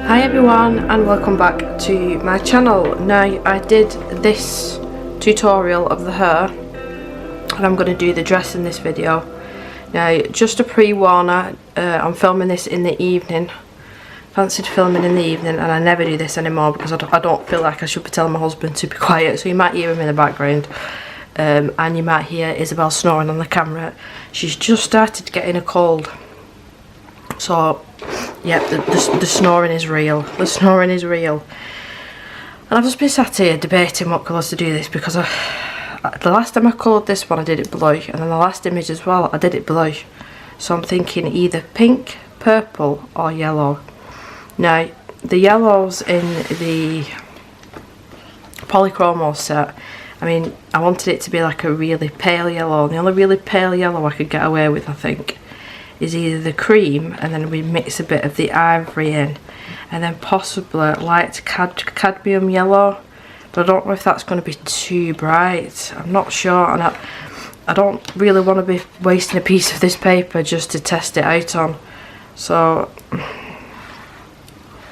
Hi everyone and welcome back to my channel. Now I did this tutorial of the hair and I'm going to do the dress in this video. Now just a pre-warner, I'm filming this in the evening. Fancied filming in the evening and I never do this anymore because I don't feel like I should be telling my husband to be quiet, so you might hear him in the background. And you might hear Isabel snoring on the camera. She's just started getting a cold. So yeah, the snoring is real. The snoring is real. And I've just been sat here debating what colours to do this because the last time I coloured this one I did it blue, and then the last image as well I did it blue. So I'm thinking either pink, purple or yellow. Now the yellows in the Polychromo set, I mean I wanted it to be like a really pale yellow, and the only really pale yellow I could get away with I think is either the cream, and then we mix a bit of the ivory in, and then possibly light cadmium yellow, but I don't know if that's going to be too bright. I'm not sure, and I don't really want to be wasting a piece of this paper just to test it out on, so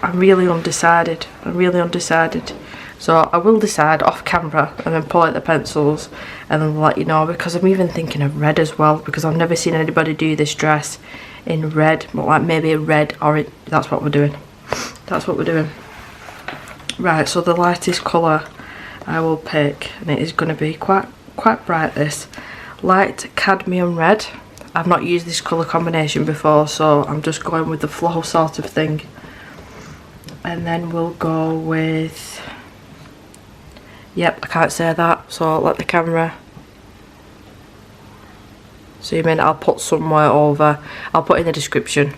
I'm really undecided. So I will decide off camera and then pull out the pencils and then let you know, because I'm even thinking of red as well, because I've never seen anybody do this dress in red, but like maybe a red orange. That's what we're doing. That's what we're doing. Right, so the lightest colour I will pick, and it is going to be quite bright, this light cadmium red. I've not used this colour combination before, so I'm just going with the flow sort of thing. And then we'll go with, yep, I can't say that, so I'll let the camera zoom in. I'll put somewhere over, I'll put in the description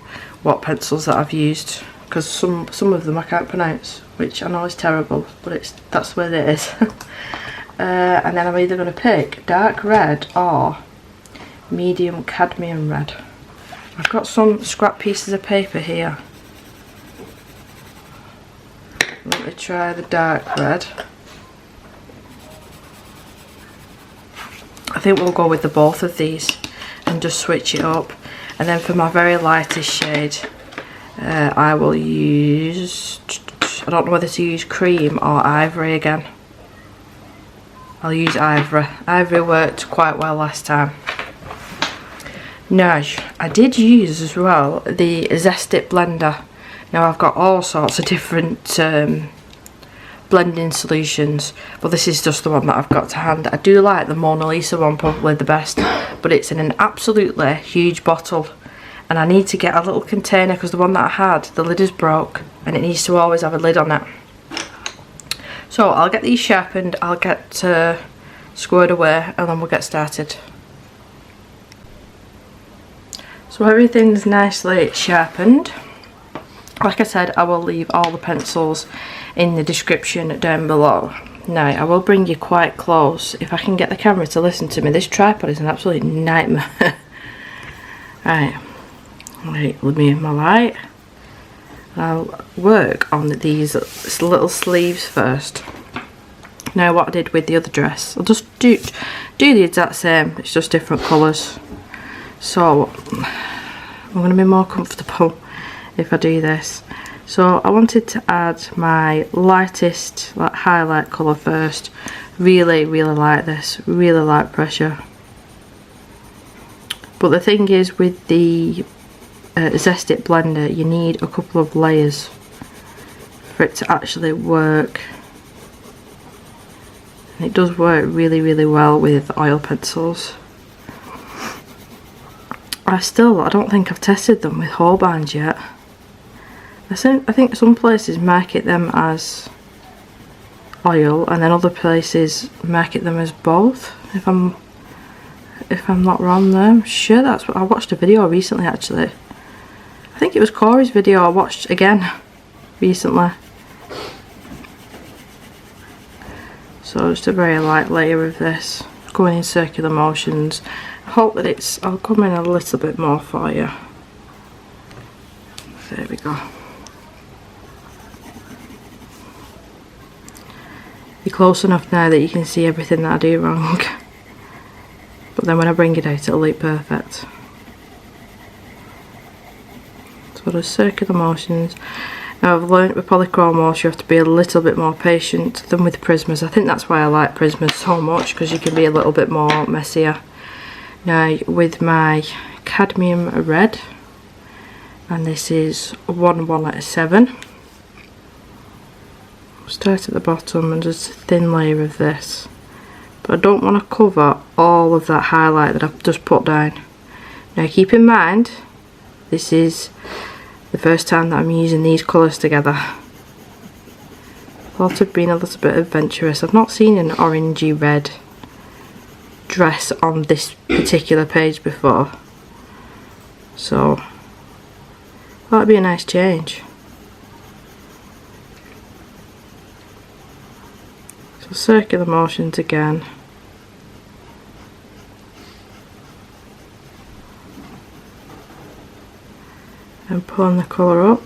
what pencils that I've used, because some of them I can't pronounce, which I know is terrible, but that's the way it is. And then I'm either going to pick dark red or medium cadmium red. I've got some scrap pieces of paper here. Let me try the dark red. I think we'll go with the both of these and just switch it up. And then for my very lightest shade, I will use, I don't know whether to use cream or ivory again. I'll use ivory. Ivory worked quite well last time. Now, I did use as well the Zest-It blender. Now I've got all sorts of different blending solutions, but this is just the one that I've got to hand. I do like the Mona Lisa one probably the best, but it's in an absolutely huge bottle, and I need to get a little container because the one that I had, the lid is broke and it needs to always have a lid on it. So I'll get these sharpened, I'll get squared away, and then we'll get started. So everything's nicely sharpened. Like I said, I will leave all the pencils in the description down below. Now, I will bring you quite close if I can get the camera to listen to me. This tripod is an absolute nightmare. Right, let me in my light. I'll work on these little sleeves first. Now, what I did with the other dress, I'll just do the exact same, it's just different colours. So, I'm going to be more comfortable if I do this. So I wanted to add my lightest highlight colour first. Really like this, really like pressure. But the thing is, with the Zest-It blender, you need a couple of layers for it to actually work. And it does work really well with oil pencils. I don't think I've tested them with Holbeins yet. I think some places market them as oil, and then other places market them as both. If I'm not wrong there, I'm sure that's what I watched a video recently actually. I think it was Corey's video I watched again recently. So just a very light layer of this, going in circular motions. I hope that I'll come in a little bit more for you. There we go. You're close enough now that you can see everything that I do wrong. but then when I bring it out it'll look perfect. So there's circular motions. Now I've learnt with polychrome wash you have to be a little bit more patient than with Prismas. I think that's why I like Prismas so much, because you can be a little bit more messier. Now with my cadmium red, and this is 117, start at the bottom and just a thin layer of this. But I don't want to cover all of that highlight that I've just put down. Now keep in mind, this is the first time that I'm using these colours together. I thought I'd been a little bit adventurous. I've not seen an orangey red dress on this particular page before, so that'd be a nice change. So circular motions again. And pulling the colour up.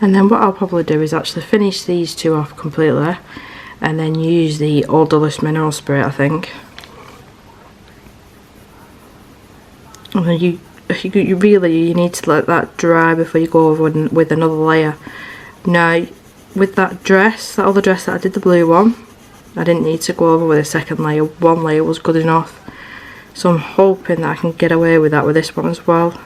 And then what I'll probably do is actually finish these two off completely and then use the Odorless Mineral Spirit, I think. And then you really need to let that dry before you go over with another layer. Now with that dress, that other dress that I did the blue one, I didn't need to go over with a second layer. One layer was good enough. So I'm hoping that I can get away with that with this one as well.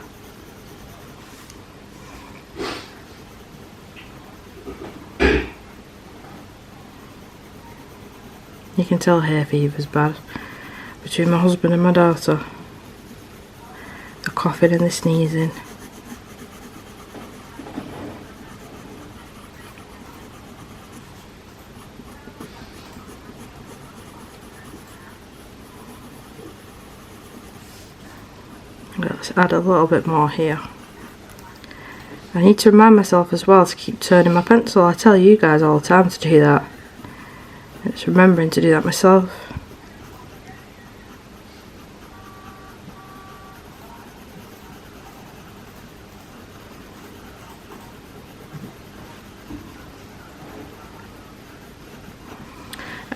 You can tell hay fever's bad between my husband and my daughter. The coughing and the sneezing. Let's add a little bit more here. I need to remind myself as well to keep turning my pencil. I tell you guys all the time to do that. It's remembering to do that myself.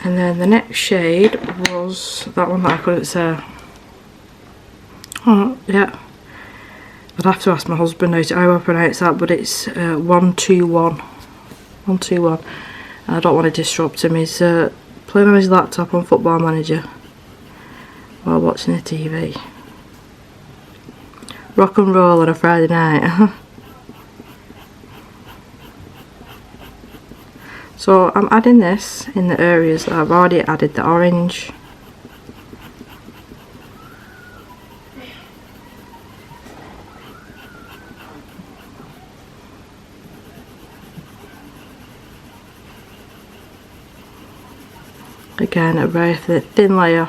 And then the next shade was that one that I couldn't say. Oh, yeah. I'd have to ask my husband how I pronounce that, but it's 121. 121. And I don't want to disrupt him. He's playing on his laptop on Football Manager while watching the TV. Rock and roll on a Friday night. So I'm adding this in the areas that I've already added the orange. Again, a very thin layer.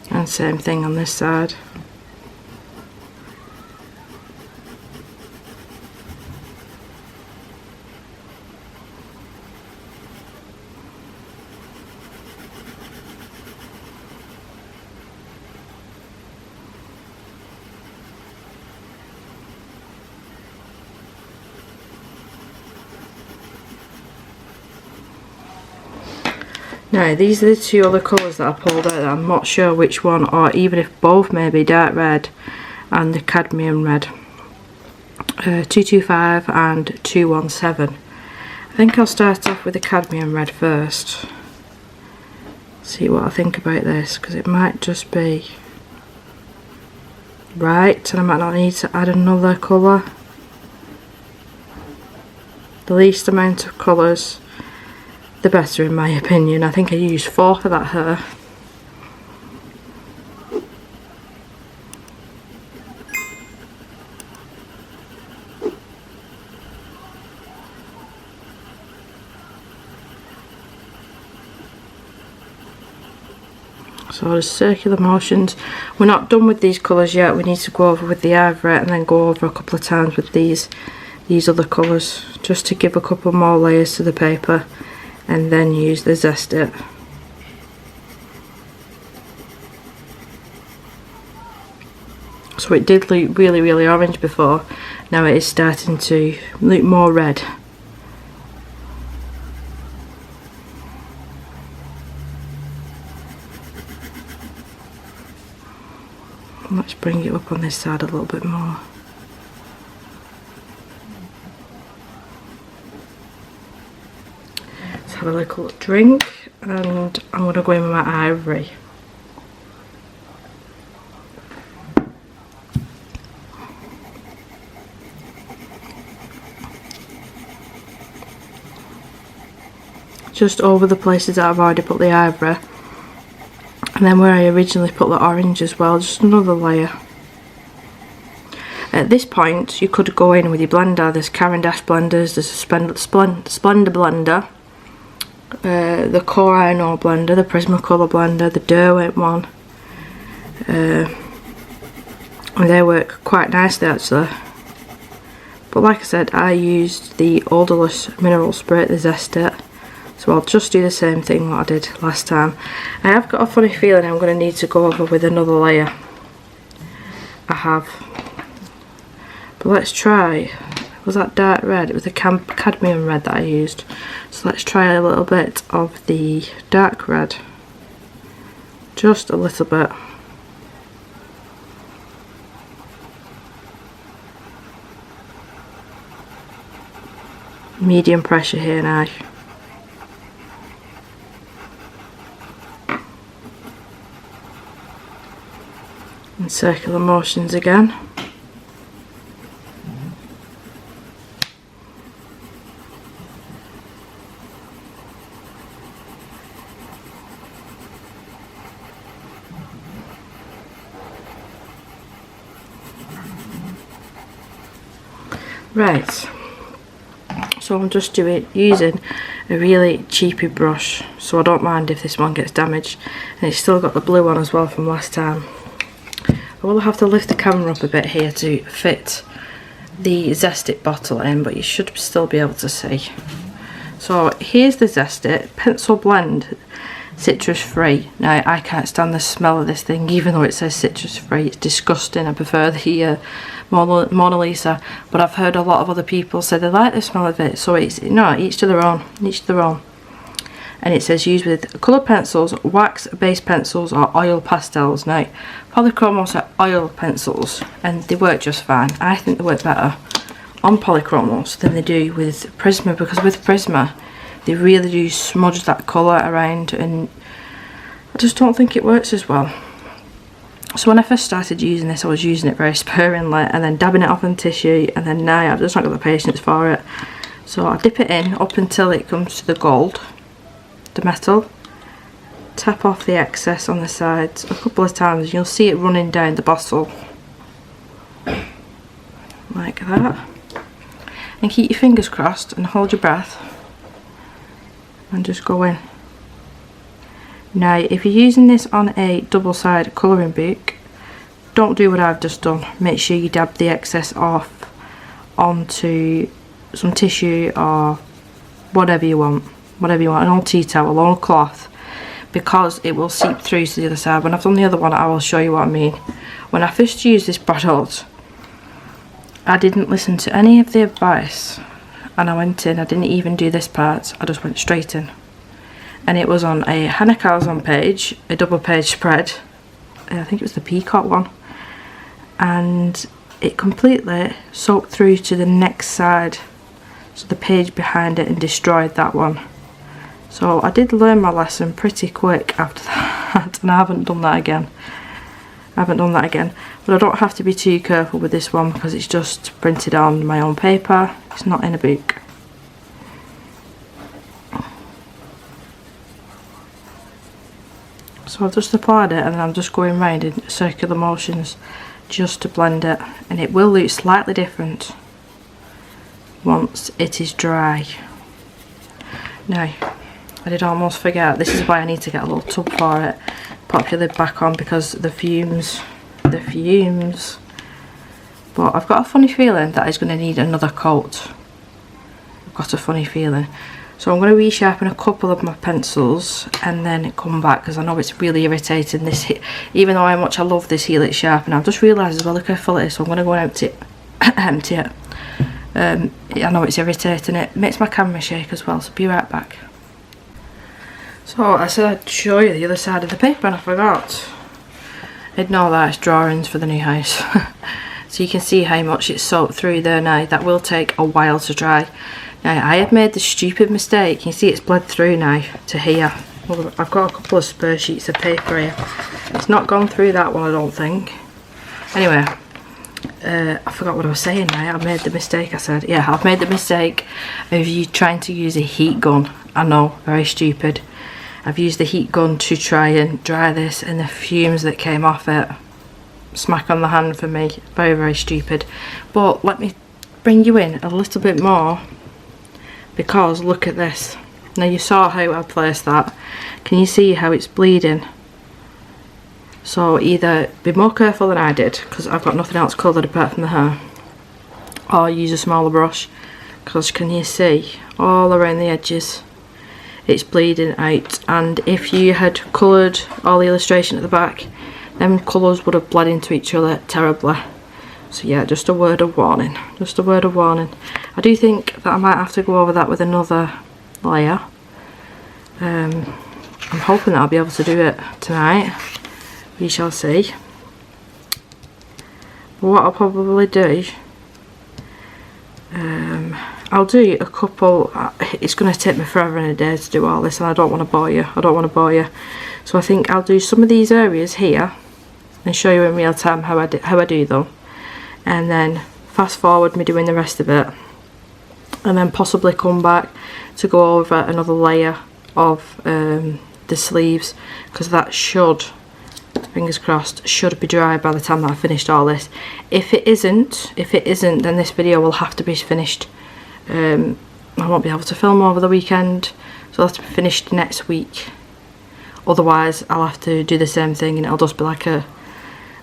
And same thing on this side. Now these are the two other colours that I pulled out that I'm not sure which one, or even if both, maybe dark red and the cadmium red. 225 and 217. I think I'll start off with the cadmium red first. See what I think about this, because it might just be right and I might not need to add another colour. The least amount of colours, the better in my opinion. I think I used 4 for that hair. So just circular motions. We're not done with these colours yet. We need to go over with the ivory and then go over a couple of times with these other colours, just to give a couple more layers to the paper, and then use the Zest It. So it did look really, really orange before. Now it is starting to look more red. Let's bring it up on this side a little bit more. Let's have a little drink, and I'm going to go in with my ivory. Just over the places that I've already put the ivory. And then where I originally put the orange as well, just another layer. At this point, you could go in with your blender. There's Caran d'Ache blenders, there's a Splendor blender, the Core Iron Ore blender, the Prismacolor blender, the Derwent one. And they work quite nicely actually. But like I said, I used the odorless mineral spirit, the Zest It. So I'll just do the same thing what I did last time. I have got a funny feeling I'm going to need to go over with another layer. I have. But let's try. Was that dark red? It was the cadmium red that I used. So let's try a little bit of the dark red. Just a little bit. Medium pressure here now. And circular motions again. Right, so I'm just using a really cheapy brush, so I don't mind if this one gets damaged, and it's still got the blue on as well from last time. I will have to lift the camera up a bit here to fit the Zest It bottle in, but you should still be able to see. So here's the Zest It pencil blend, citrus free. Now I can't stand the smell of this thing, even though it says citrus free. It's disgusting. I prefer the Mona Lisa, but I've heard a lot of other people say they like the smell of it. So it's each to their own, each to their own. And it says use with colour pencils, wax based pencils, or oil pastels. Now polychromos are oil pencils and they work just fine. I think they work better on polychromos than they do with Prisma, because with Prisma they really do smudge that colour around, and I just don't think it works as well. So when I first started using this, I was using it very sparingly and then dabbing it off on tissue, and then now I've just not got the patience for it. So I dip it in up until it comes to the gold, the metal, tap off the excess on the sides a couple of times, you'll see it running down the bottle like that, and keep your fingers crossed and hold your breath and just go in. Now if you're using this on a double-sided colouring book, don't do what I've just done. Make sure you dab the excess off onto some tissue or whatever you want, an old tea towel, old cloth, because it will seep through to the other side. When I've done the other one, I will show you what I mean. When I first used this product, I didn't listen to any of the advice, and I went in, I didn't even do this part, I just went straight in. And it was on a Hanna Lynn page, a double page spread, I think it was the peacock one, and it completely soaked through to the next side, so the page behind it, and destroyed that one. So I did learn my lesson pretty quick after that, and I haven't done that again. But I don't have to be too careful with this one because it's just printed on my own paper, it's not in a book. So I've just applied it, and I'm just going round in circular motions just to blend it, and it will look slightly different once it is dry. Now I did almost forget, this is why I need to get a little tub for it. pop your lid back on because the fumes. But I've got a funny feeling that it's going to need another coat. I've got a funny feeling. So I'm going to resharpen a couple of my pencils and then come back, because I know it's really irritating this, even though how much I love this Helix sharpener. I've just realised as well, look how full it is, so I'm going to go and empty it. I know it's irritating, it makes my camera shake as well, so be right back. So I said I'd show you the other side of the paper and I forgot. Ignore that, it's drawings for the new house. So you can see how much it's soaked through there now. That will take a while to dry. Now I have made the stupid mistake, you can see it's bled through now to here. Well, I've got a couple of spare sheets of paper here. It's not gone through that one, I don't think. Anyway, I forgot what I was saying now. I made the mistake, I said. Yeah, I've made the mistake of you trying to use a heat gun. I know, very stupid. I've used the heat gun to try and dry this, and the fumes that came off it, smack on the hand for me. Very, very stupid. But let me bring you in a little bit more, because look at this. Now you saw how I placed that. Can you see how it's bleeding? So either be more careful than I did, because I've got nothing else coloured apart from the hair, or use a smaller brush, because can you see all around the edges it's bleeding out. And if you had coloured all the illustration at the back, them colours would have bled into each other terribly. So yeah, just a word of warning, just a word of warning. I do think that I might have to go over that with another layer. I'm hoping that I'll be able to do it tonight. We shall see. But what I'll probably do, I'll do a couple. It's going to take me forever and a day to do all this, and I don't want to bore you. I don't want to bore you. So I think I'll do some of these areas here and show you in real time how I do them, and then fast forward me doing the rest of it, and then possibly come back to go over another layer of the sleeves, because that should, fingers crossed, should be dry by the time that I've finished all this. If it isn't, then this video will have to be finished. I won't be able to film over the weekend, so it'll have to be finished next week. Otherwise I'll have to do the same thing, and it'll just be like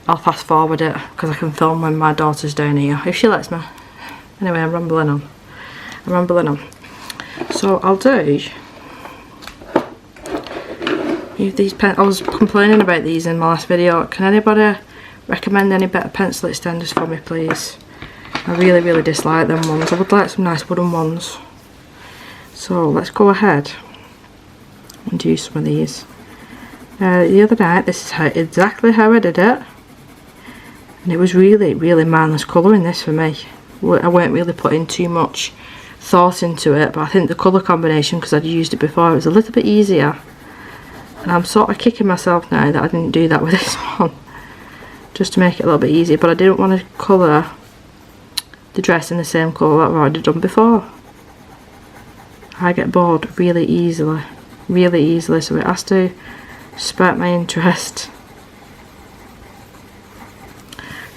I'll fast forward it, because I can film when my daughter's down here, if she lets me. Anyway, I'm rambling on. So I'll do these I was complaining about these in my last video. Can anybody recommend any better pencil extenders for me, please? I really, really dislike them ones. I would like some nice wooden ones. So let's go ahead and do some of these. The other night, this is exactly how I did it, and it was really, really mindless colouring this for me. I weren't really putting too much thought into it, but I think the colour combination, because I'd used it before, it was a little bit easier. And I'm sort of kicking myself now that I didn't do that with this one, just to make it a little bit easier. But I didn't want to colour the dress in the same colour that I've already done before. I get bored really easily, so it has to spark my interest.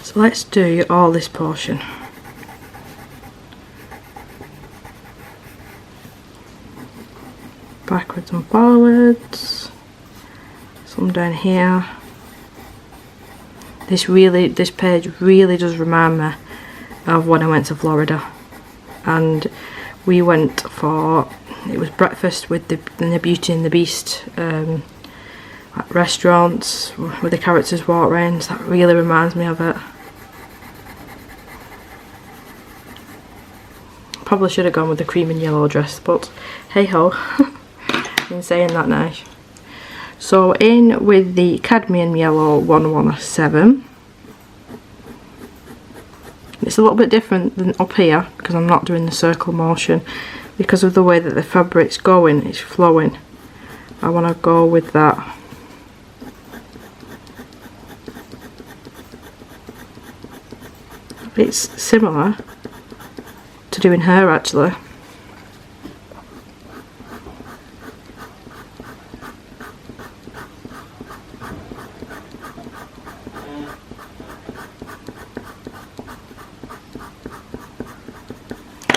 So let's do all this portion. Backwards and forwards. Some down here. This page really does remind me of when I went to Florida, and we went for, it was breakfast with the Beauty and the Beast at restaurants where the characters walk around. That really reminds me of it. Probably should have gone with the cream and yellow dress, but hey ho. I'm saying that now. So in with the cadmium yellow 117. It's a little bit different than up here, because I'm not doing the circle motion, because of the way that the fabric's going, it's flowing. I want to go with that. It's similar to doing her actually.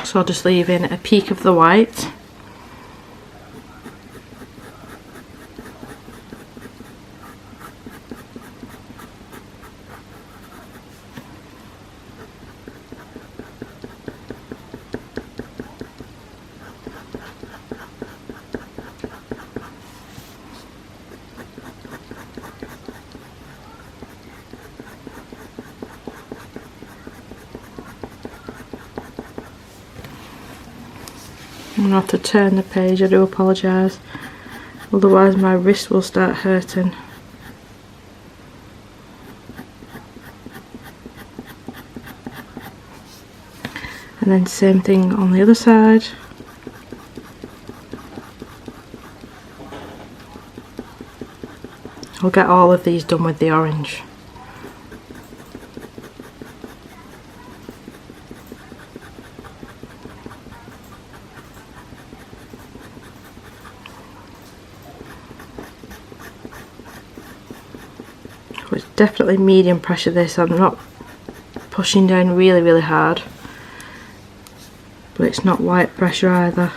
So I'll just leave in a peak of the white. I'm going to have to turn the page, I do apologise, otherwise my wrist will start hurting. And then same thing on the other side. I'll get all of these done with the orange. So it's definitely medium pressure this, I'm not pushing down really hard, but it's not light pressure either.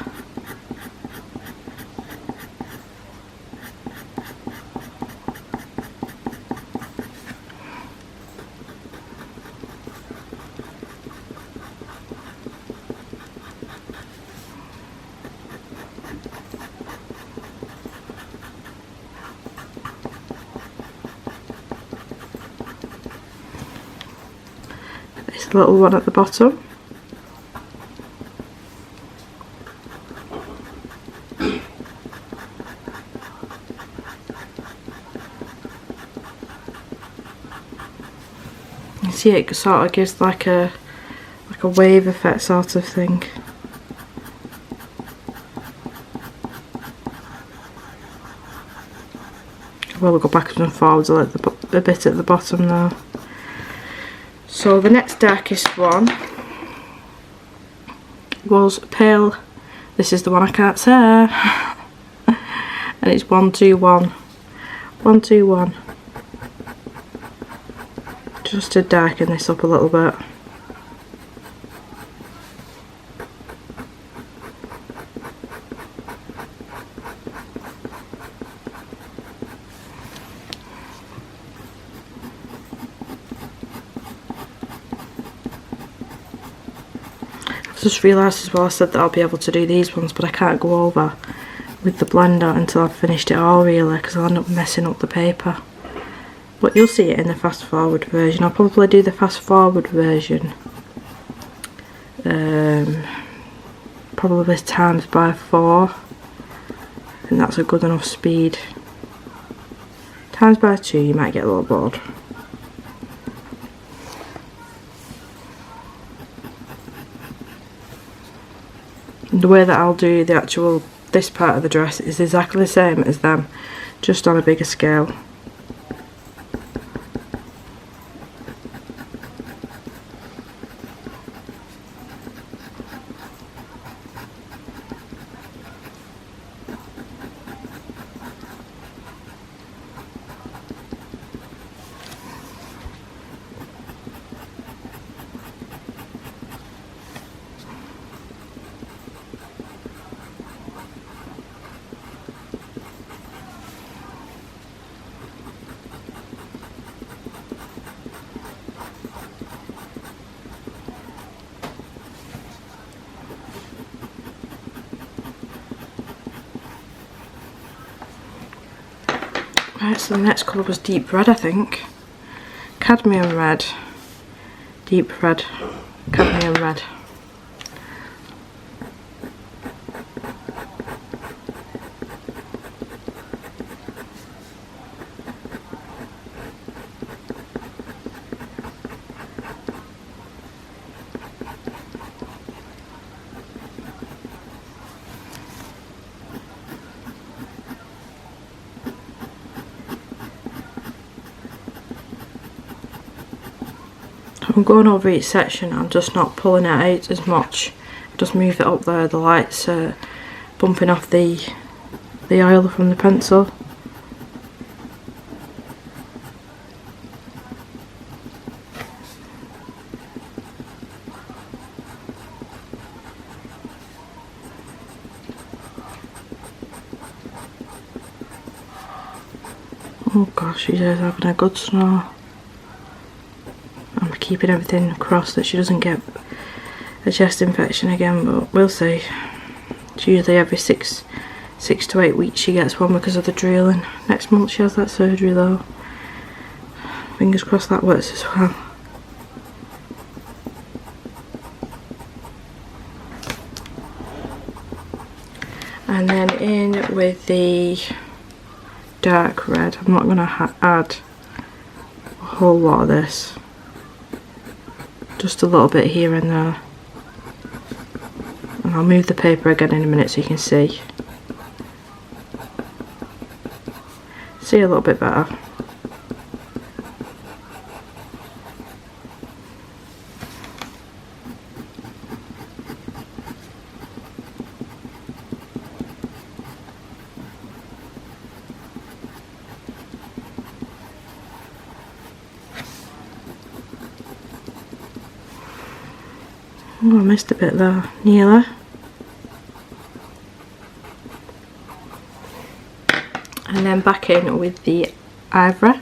This little one at the bottom. You see it sort of gives like a wave effect sort of thing. Well, we'll go backwards and forwards a bit at the bottom now. So the next darkest one was pale. This is the one I can't say. And it's 121. 121. Just to darken this up a little bit. I've just realised as well, I said that I'll be able to do these ones, but I can't go over with the blender until I've finished it all really, because I'll end up messing up the paper. But you'll see it in the fast forward version. I'll probably do the fast forward version. Probably times by 4. I think that's a good enough speed. Times by 2 you might get a little bored. The way that I'll do the actual, this part of the dress is exactly the same as them, just on a bigger scale. Right, so the next colour was deep red, I think. Cadmium red. Deep red. Cadmium red. I'm going over each section, I'm just not pulling it out as much. Just move it up there, the light's bumping off the oil from the pencil. Oh gosh, she's having a good snore. I'm keeping everything crossed that she doesn't get a chest infection again, but we'll see. It's usually every six to 8 weeks she gets one because of the drilling. Next month she has that surgery though. Fingers crossed that works as well. And then in with the dark red. I'm not going to add a whole lot of this, just a little bit here and there. And I'll move the paper again in a minute so you can see a little bit better. Oh, I missed a bit there, nearly. And then back in with the Ivory.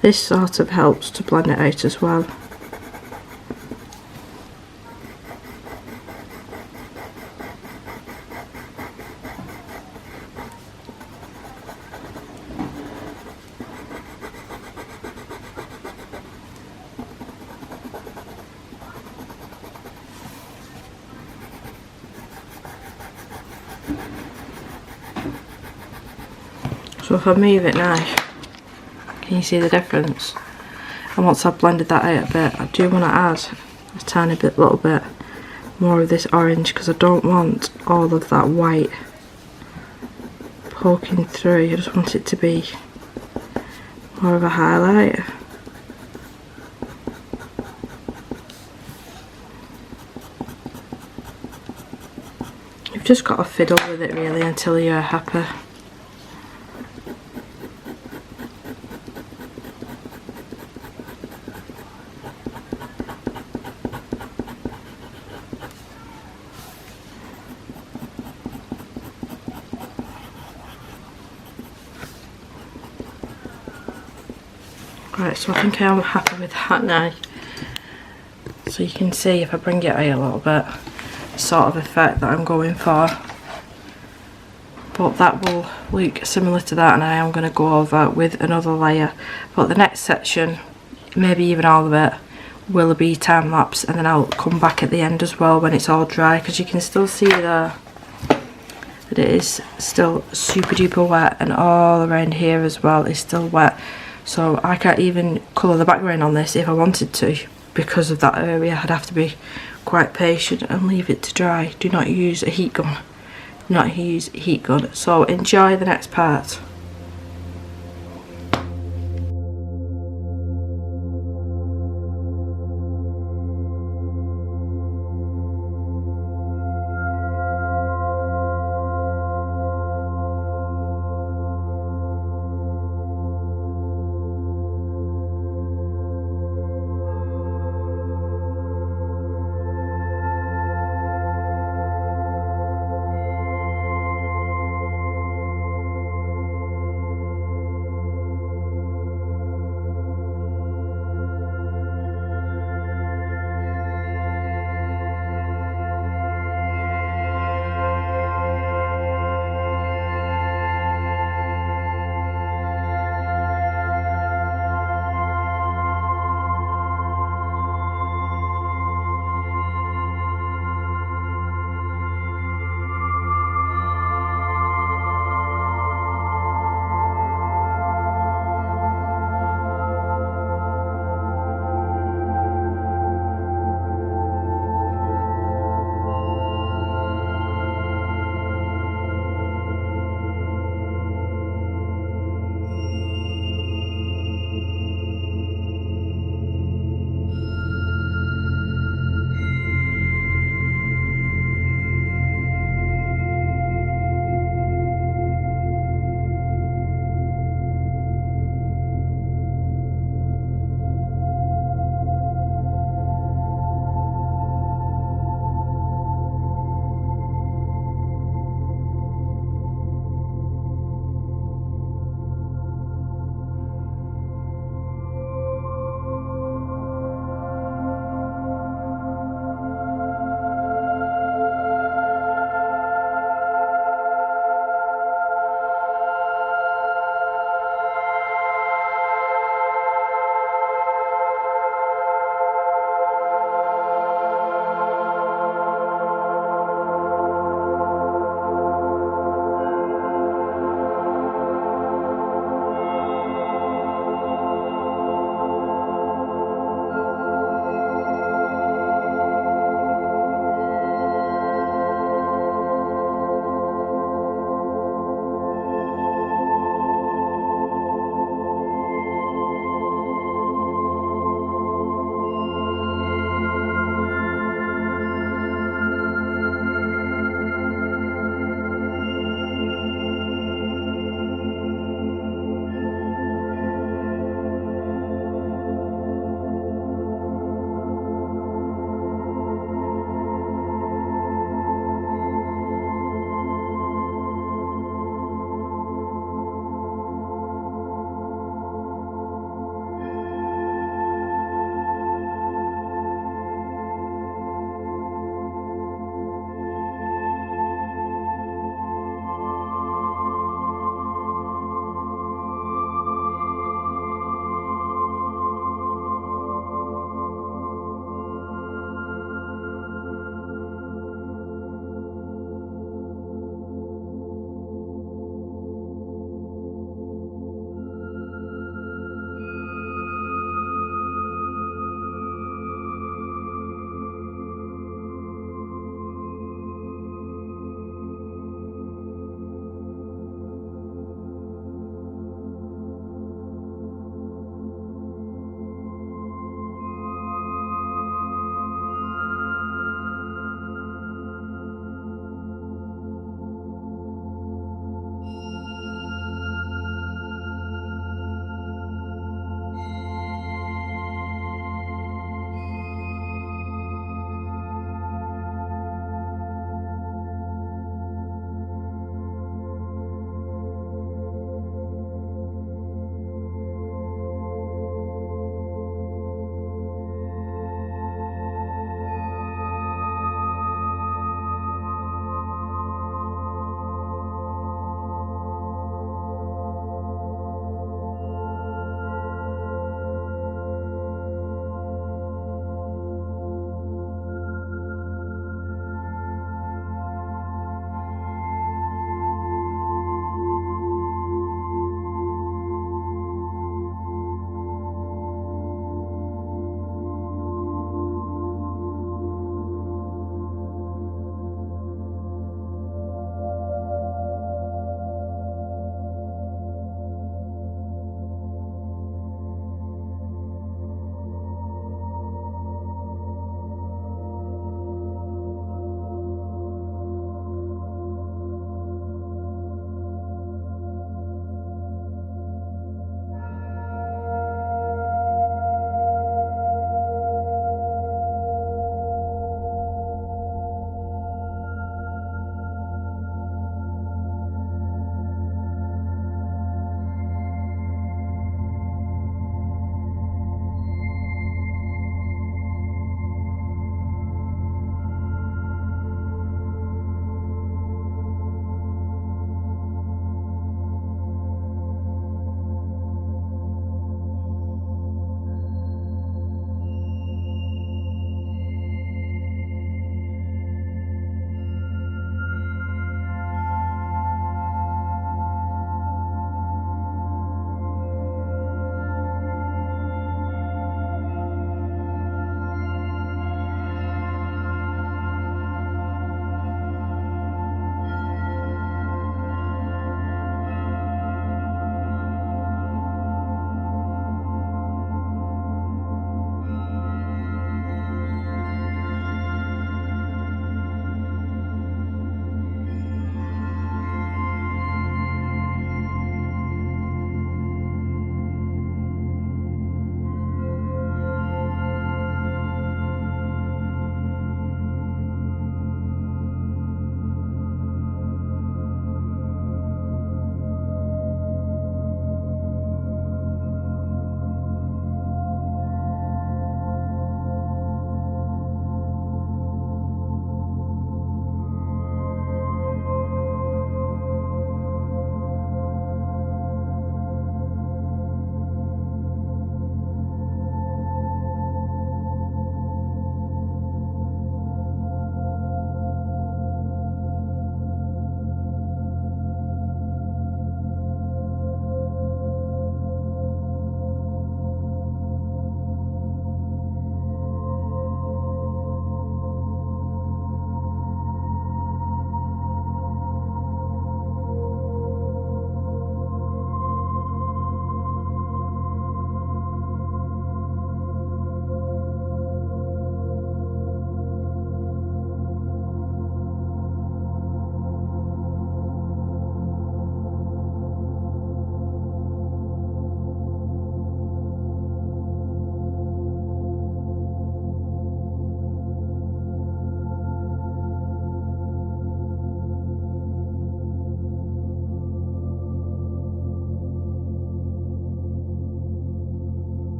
This sort of helps to blend it out as well. So if I move it now, can you see the difference? And once I've blended that out a bit, I do want to add a tiny bit, little bit more of this orange, because I don't want all of that white poking through. I just want it to be more of a highlight. You've just got to fiddle with it really until you're happy. Right, so I think I'm happy with that now. So you can see if I bring it out a little bit, the sort of effect that I'm going for. But that will look similar to that, and I am going to go over with another layer. But the next section, maybe even all of it, will be time lapse, and then I'll come back at the end as well when it's all dry, because you can still see there that it is still super duper wet, and all around here as well is still wet. So I can't even colour the background on this if I wanted to, because of that area. I'd have to be quite patient and leave it to dry. Do not use a heat gun. Do not use a heat gun. So enjoy the next part.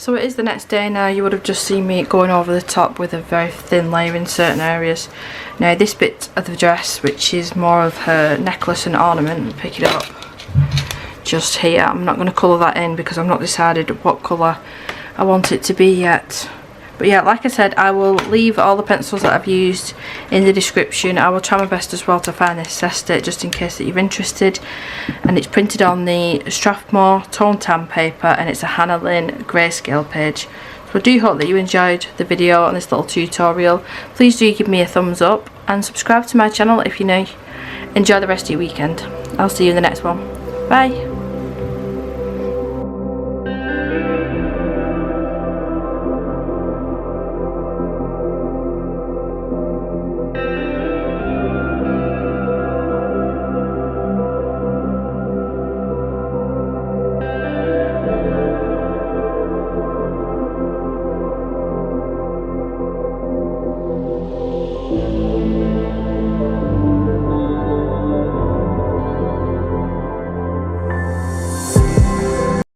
So it is the next day now. You would have just seen me going over the top with a very thin layer in certain areas. Now this bit of the dress, which is more of her necklace and ornament, pick it up just here. I'm not going to colour that in because I've not decided what colour I want it to be yet. But yeah, like I said, I will leave all the pencils that I've used in the description. I will try my best as well to find this cestet just in case that you're interested. And it's printed on the Strathmore Tone Tan paper, and it's a Hanna Lynn Greyscale page. So I do hope that you enjoyed the video and this little tutorial. Please do give me a thumbs up and subscribe to my channel if you're new. Enjoy the rest of your weekend. I'll see you in the next one. Bye.